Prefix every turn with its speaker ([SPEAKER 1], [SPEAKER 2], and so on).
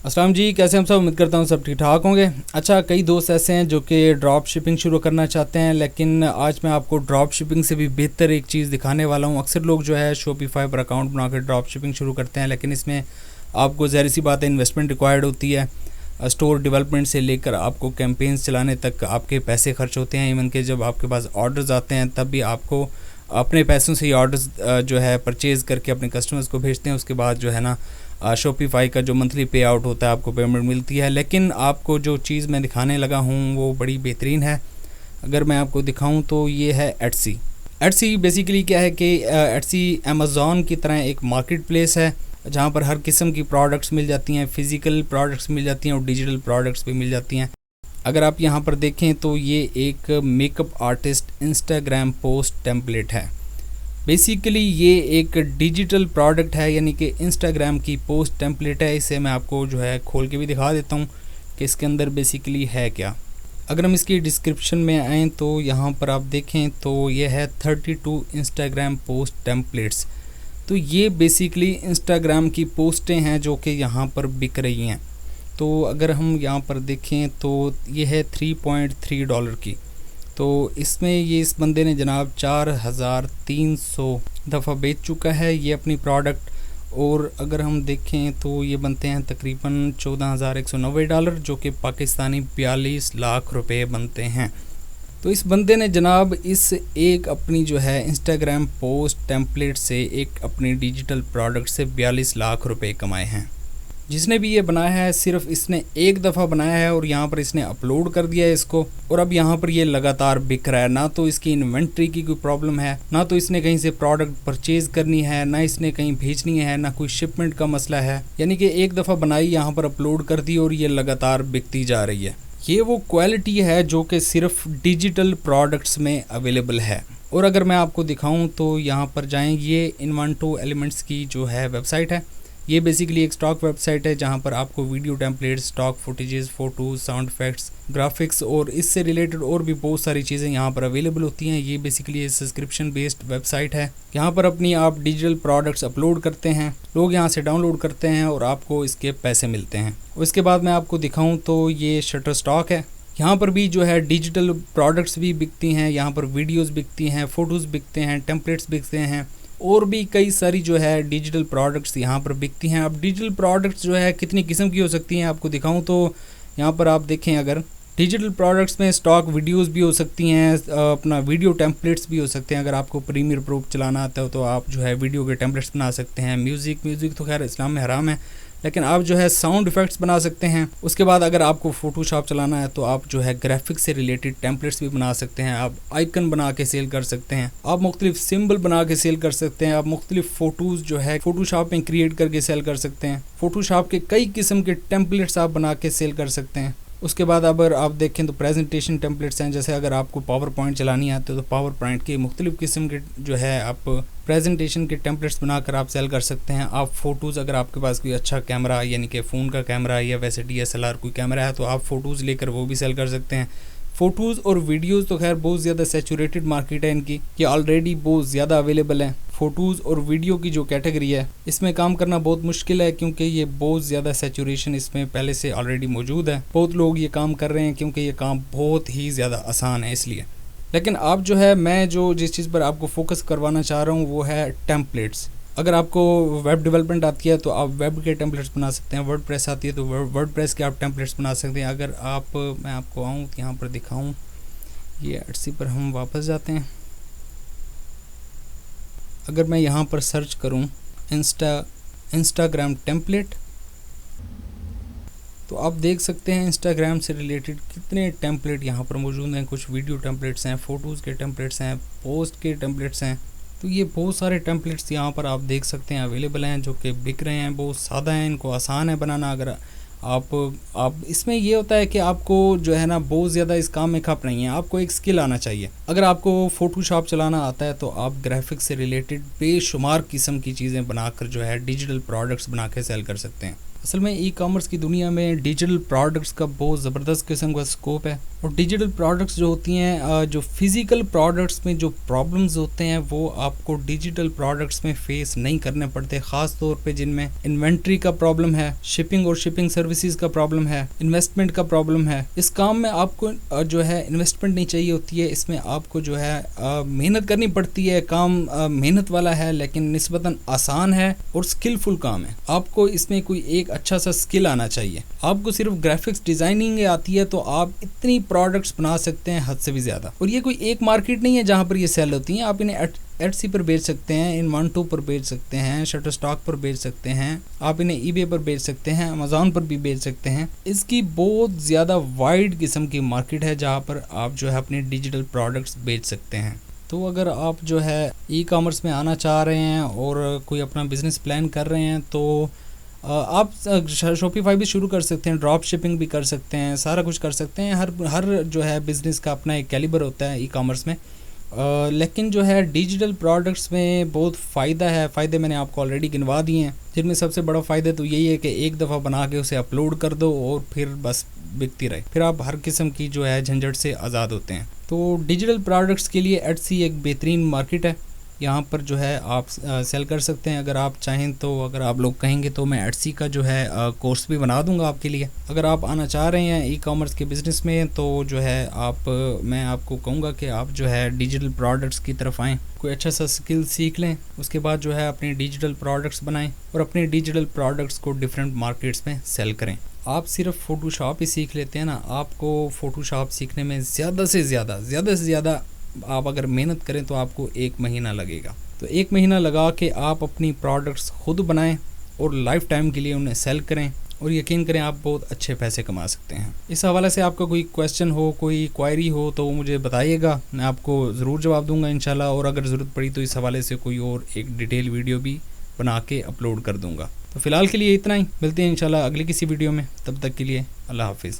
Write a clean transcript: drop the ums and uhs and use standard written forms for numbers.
[SPEAKER 1] अस्सलाम जी, कैसे हम सब? उम्मीद करता हूँ सब ठीक ठाक होंगे। अच्छा, कई दोस्त ऐसे हैं जो कि ड्रॉप शिपिंग शुरू करना चाहते हैं, लेकिन आज मैं आपको ड्रॉप शिपिंग से भी बेहतर एक चीज़ दिखाने वाला हूँ। अक्सर लोग जो है शॉपिफाई पर अकाउंट बनाकर ड्रॉप शिपिंग शुरू करते हैं, लेकिन इसमें आपको ज़ाहिर सी बात है इन्वेस्टमेंट रिक्वायर्ड होती है। स्टोर डेवलपमेंट से लेकर आपको कैंपेन्स चलाने तक आपके पैसे खर्च होते हैं। इवन के जब आपके पास ऑर्डर्स आते हैं तब भी आपको अपने पैसों से ही ऑर्डर्स जो है परचेज़ करके अपने कस्टमर्स को भेजते हैं। उसके बाद जो है ना शॉपिफाई का जो मंथली पे आउट होता है आपको पेमेंट मिलती है। लेकिन आपको जो चीज़ मैं दिखाने लगा हूँ वो बड़ी बेहतरीन है। अगर मैं आपको दिखाऊँ तो ये है एटसी। एटसी बेसिकली क्या है कि एटसी अमेज़ॉन की तरह एक मार्केट प्लेस है जहाँ पर हर किस्म की प्रोडक्ट्स मिल जाती हैं, फ़िज़िकल प्रोडक्ट्स मिल जाती हैं और डिजिटल प्रोडक्ट्स भी मिल जाती हैं। अगर आप यहाँ पर देखें तो ये एक makeup artist Instagram post template है। बेसिकली ये एक डिजिटल प्रोडक्ट है, यानी कि इंस्टाग्राम की पोस्ट टेम्पलेट है। इसे मैं आपको जो है खोल के भी दिखा देता हूँ कि इसके अंदर बेसिकली है क्या। अगर हम इसकी डिस्क्रिप्शन में आएँ तो यहाँ पर आप देखें तो ये है 32 इंस्टाग्राम पोस्ट टेम्पलेट्स। तो ये बेसिकली इंस्टाग्राम की पोस्टें हैं जो कि यहाँ पर बिक रही हैं। तो अगर हम यहाँ पर देखें तो ये है $3.3 की। तो इसमें ये इस बंदे ने जनाब 4300 दफ़ा बेच चुका है ये अपनी प्रोडक्ट। और अगर हम देखें तो ये बनते हैं तकरीबन $14,190 जो कि पाकिस्तानी 42 लाख रुपए बनते हैं। तो इस बंदे ने जनाब इस एक अपनी जो है इंस्टाग्राम पोस्ट टेम्पलेट से एक अपनी डिजिटल प्रोडक्ट से 42 लाख रुपए कमाए हैं। जिसने भी ये बनाया है सिर्फ इसने एक दफ़ा बनाया है और यहाँ पर इसने अपलोड कर दिया है इसको, और अब यहाँ पर ये लगातार बिक रहा है। ना तो इसकी इन्वेंट्री की कोई प्रॉब्लम है, ना तो इसने कहीं से प्रोडक्ट परचेज़ करनी है, ना इसने कहीं भेजनी है, ना कोई शिपमेंट का मसला है। यानी कि एक दफ़ा बनाई, यहाँ पर अपलोड कर दी और ये लगातार बिकती जा रही है। ये वो क्वालिटी है जो कि सिर्फ डिजिटल प्रोडक्ट्स में अवेलेबल है। और अगर मैं आपको दिखाऊँ तो यहाँ पर जाएँ, ये इन्वेंटो एलिमेंट्स की जो है वेबसाइट है। ये बेसिकली एक स्टॉक वेबसाइट है जहाँ पर आपको video templates, stock footages, photos, sound effects, graphics और इससे रिलेटेड और भी बहुत सारी चीज़ें यहाँ पर अवेलेबल होती हैं। ये बेसिकली सब्सक्रिप्शन बेस्ड वेबसाइट है। यहाँ पर अपनी आप डिजिटल प्रोडक्ट्स अपलोड करते हैं, लोग यहाँ से डाउनलोड करते हैं और आपको इसके पैसे मिलते हैं। उसके बाद मैं आपको दिखाऊँ तो ये शटर स्टॉक है। यहाँ पर भी जो है डिजिटल प्रोडक्ट्स भी बिकती हैं, यहाँ पर वीडियोज़ बिकती हैं, फ़ोटोज़ बिकते हैं, टेम्पलेट्स बिकते हैं और भी कई सारी जो है डिजिटल प्रोडक्ट्स यहाँ पर बिकती हैं। अब डिजिटल प्रोडक्ट्स जो है कितनी किस्म की हो सकती हैं आपको दिखाऊं तो यहाँ पर आप देखें, अगर डिजिटल प्रोडक्ट्स में स्टॉक वीडियोस भी हो सकती हैं, अपना वीडियो टेम्पलेट्स भी हो सकते हैं। अगर आपको प्रीमियर प्रो चलाना आता है तो आप जो है वीडियो के टेम्पलेट्स बना सकते हैं। म्यूज़िक तो खैर इस्लाम में हराम है, लेकिन आप जो है साउंड इफेक्ट्स बना सकते हैं। उसके बाद अगर आपको फ़ोटोशॉप चलाना है तो आप जो है ग्राफिक्स से रिलेटेड टेम्पलेट्स भी बना सकते हैं। आप आइकन बना के सेल कर सकते हैं, आप मुख्तलिफ सिंबल बना के सेल कर सकते हैं, आप मुख्तलिफ फ़ोटोज़ जो है फ़ोटोशॉप में क्रिएट करके सेल कर सकते हैं। फ़ोटोशॉप के कई किस्म के टेम्पलेट्स आप बना के सेल कर सकते हैं। उसके बाद अगर आप देखें तो प्रेजेंटेशन टेम्पलेट्स हैं, जैसे अगर आपको पावर पॉइंट चलानी आती है तो पावर पॉइंट के मुख्तलिफ किस्म के जो है आप प्रेजेंटेशन के टेम्पलेट्स बनाकर आप सेल कर सकते हैं। आप फ़ोटोज़, अगर आपके पास कोई अच्छा कैमरा यानी कि फ़ोन का कैमरा या वैसे DSLR कोई कैमरा है तो आप फ़ोटोज़ लेकर वो भी सेल कर सकते हैं। फ़ोटोज़ और वीडियोज़ तो खैर बहुत ज़्यादा सैचुरेटेड मार्केट है इनकी, ये ऑलरेडी बहुत ज़्यादा अवेलेबल है। फ़ोटोज़ और वीडियो की जो कैटेगरी है इसमें काम करना बहुत मुश्किल है क्योंकि ये बहुत ज़्यादा सैचुरेशन इसमें पहले से ऑलरेडी मौजूद है। बहुत लोग ये काम कर रहे हैं क्योंकि ये काम बहुत ही ज़्यादा आसान है इसलिए। लेकिन आप जो है, मैं जो जिस चीज़ पर आपको फोकस करवाना चाह रहा हूँ वो है टेम्पलेट्स। अगर आपको वेब डेवलपमेंट आती है तो आप वेब के टेम्पलेट्स बना सकते हैं, वर्डप्रेस आती है तो वर्डप्रेस के आप टेम्पलेट्स बना सकते हैं। अगर आप, मैं आपको आऊँ यहाँ पर दिखाऊँ, ये एटसी पर हम वापस जाते हैं। अगर मैं यहाँ पर सर्च करूँ इंस्टाग्राम टेम्पलेट तो आप देख सकते हैं इंस्टाग्राम से रिलेटेड कितने टेम्पलेट यहाँ पर मौजूद हैं। कुछ वीडियो टेम्पलेट्स हैं, फ़ोटोज़ के टेम्पलेट्स हैं, पोस्ट के टेम्पलेट्स हैं। तो ये बहुत सारे टेम्पलेट्स यहाँ पर आप देख सकते हैं अवेलेबल हैं जो कि बिक रहे हैं। बहुत सादा है, इनको आसान है बनाना। अगर आप इसमें ये होता है कि आपको जो है ना बहुत ज़्यादा इस काम में खप नहीं है, आपको एक स्किल आना चाहिए। अगर आपको फ़ोटोशॉप चलाना आता है तो आप ग्राफिक्स से रिलेटेड बेशुमार किस्म की चीज़ें बनाकर जो है डिजिटल प्रोडक्ट्स बना के सेल कर सकते हैं। اصل میں ای کامرس کی دنیا میں ڈیجیٹل پروڈکٹس کا بہت زبردست قسم کا اسکوپ ہے، اور ڈیجیٹل پروڈکٹس جو ہوتی ہیں، جو فزیکل پروڈکٹس میں جو پرابلمز ہوتے ہیں وہ آپ کو ڈیجیٹل پروڈکٹس میں فیس نہیں کرنے پڑتے، خاص طور پہ جن میں انوینٹری کا پرابلم ہے، شپنگ اور شپنگ سروسز کا پرابلم ہے، انویسٹمنٹ کا پرابلم ہے۔ اس کام میں آپ کو جو ہے انویسٹمنٹ نہیں چاہیے ہوتی ہے، اس میں آپ کو جو ہے محنت کرنی پڑتی ہے، کام محنت والا ہے لیکن نسبتاً آسان ہے اور اسکلفل کام ہے۔ آپ کو اس میں کوئی ایک اچھا سا اسکل آنا چاہیے۔ آپ کو صرف گرافکس ڈیزائننگ آتی ہے تو آپ اتنی پروڈکٹس بنا سکتے ہیں حد سے بھی زیادہ، اور یہ کوئی ایک مارکیٹ نہیں ہے جہاں پر یہ سیل ہوتی ہیں۔ آپ انہیں ایٹسی پر بیچ سکتے ہیں، انوانٹو پر بیچ سکتے ہیں، شٹر اسٹاک پر بیچ سکتے ہیں، آپ انہیں ای بے پر بیچ سکتے ہیں، امیزون پر بھی بیچ سکتے ہیں۔ اس کی بہت زیادہ وائڈ قسم کی مارکیٹ ہے جہاں پر آپ جو ہے اپنے ڈیجیٹل پروڈکٹس بیچ سکتے ہیں۔ تو اگر آپ جو ہے ای کامرس میں آنا چاہ رہے ہیں اور کوئی اپنا بزنس پلان کر رہے ہیں تو آپ شاپیفائی بھی شروع کر سکتے ہیں، ڈراپ شپنگ بھی کر سکتے ہیں، سارا کچھ کر سکتے ہیں۔ ہر جو ہے بزنس کا اپنا ایک کیلیبر ہوتا ہے ای کامرس میں، لیکن جو ہے ڈیجیٹل پروڈکٹس میں بہت فائدہ ہے۔ فائدے میں نے آپ کو آلریڈی گنوا دیے ہیں، جن میں سب سے بڑا فائدہ تو یہی ہے کہ ایک دفعہ بنا کے اسے اپلوڈ کر دو اور پھر بس بکتی رہے، پھر آپ ہر قسم کی جو ہے جھنجھٹ سے آزاد ہوتے ہیں۔ تو ڈیجیٹل پروڈکٹس کے لیے ایٹسی ایک بہترین مارکیٹ ہے، یہاں پر جو ہے آپ سیل کر سکتے ہیں۔ اگر آپ چاہیں تو، اگر آپ لوگ کہیں گے تو میں ایٹسی کا جو ہے کورس بھی بنا دوں گا آپ کے لیے۔ اگر آپ آنا چاہ رہے ہیں ای کامرس کے بزنس میں تو جو ہے میں آپ کو کہوں گا کہ آپ جو ہے ڈیجیٹل پروڈکٹس کی طرف آئیں، کوئی اچھا سا اسکل سیکھ لیں، اس کے بعد جو ہے اپنے ڈیجیٹل پروڈکٹس بنائیں اور اپنے ڈیجیٹل پروڈکٹس کو ڈیفرنٹ مارکیٹس میں سیل کریں۔ آپ صرف فوٹو شاپ ہی سیکھ لیتے ہیں نا، آپ کو فوٹو شاپ سیکھنے میں زیادہ سے زیادہ آپ اگر محنت کریں تو آپ کو 1 مہینہ لگے گا۔ تو 1 مہینہ لگا کے آپ اپنی پروڈکٹس خود بنائیں اور لائف ٹائم کے لیے انہیں سیل کریں، اور یقین کریں آپ بہت اچھے پیسے کما سکتے ہیں۔ اس حوالے سے آپ کا کوئی کویسچن ہو، کوئی کوائری ہو تو مجھے بتائیے گا، میں آپ کو ضرور جواب دوں گا انشاءاللہ، اور اگر ضرورت پڑی تو اس حوالے سے کوئی اور ایک ڈیٹیل ویڈیو بھی بنا کے اپلوڈ کر دوں گا۔ تو فی الحال کے لیے اتنا ہی، ملتے ہیں انشاءاللہ اگلی کسی ویڈیو میں، تب تک کے لیے اللہ حافظ۔